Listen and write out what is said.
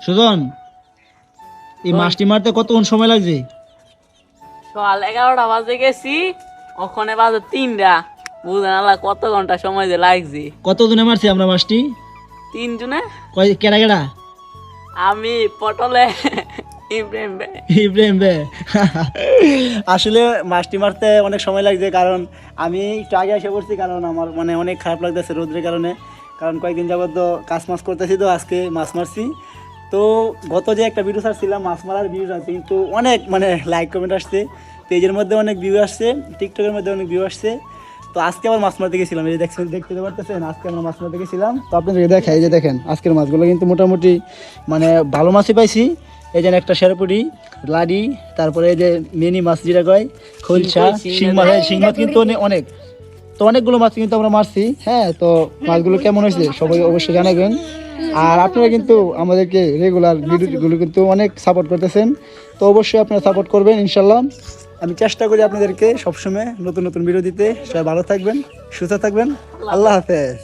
সুজন, এই মাছটি মারতে কতক্ষণ সময় লাগছে? সকাল 11টা বাজে গেছি, ওখানে বাজে 3টা। বুঝেন আল্লাহ কত ঘন্টা সময় যে লাগছে। কতজনে মারছি আমরা মাছটি? 3 জনে, কেডা কেডা? আমি, পটলে, ইব্রাহিম ভাই। ইব্রাহিম ভাই। আসলে মাছটি মারতে অনেক সময় লাগছে, কারণ আমি একটু আগে এসে পড়ছি, কারণ আমার মানে অনেক খারাপ লাগতেছে রোদের কারণে। কারণ কয়েকদিন যাবত তো কাজ মাছ করতেছি, তো আজকে মাছ মারছি। তো গত যে একটা ভিডিও ছাড়ছিলাম মাছ মারার ভিডিও আছে, কিন্তু অনেক মানে লাইক কমেন্ট আসছে, পেজের মধ্যে অনেক ভিউ আসছে, টিকটকের মধ্যে অনেক ভিউ আসছে। তো আজকে আবার মাছ মারতে গেছিলাম, এই যে দেখতে পারতেছেন, আজকে আমরা মাছ মারতে গেছিলাম। তো আপনাদেরকে দেখাই, এই যে দেখেন আজকের মাছগুলো কিন্তু মোটামুটি মানে ভালো মাছই পাইছি। এই যে একটা শেরপুরি, লাডি, তারপরে এই যে মিনি মাছ যেটা কয় খলসা, শিং মাছ। শিং মাছ কিন্তু অনেক, তো অনেকগুলো মাছ কিন্তু আমরা মারছি। হ্যাঁ, তো মাছগুলো কেমন হয়েছে সবাই অবশ্যই জানাবেন। আর আপনারা কিন্তু আমাদেরকে রেগুলার ভিডিওগুলো কিন্তু অনেক সাপোর্ট করতেছেন, তো অবশ্যই আপনারা সাপোর্ট করবেন ইনশাল্লাহ। আমি চেষ্টা করি আপনাদেরকে সবসময় নতুন নতুন ভিডিও দিতে। সবাই ভালো থাকবেন, সুস্থ থাকবেন। আল্লাহ হাফেজ।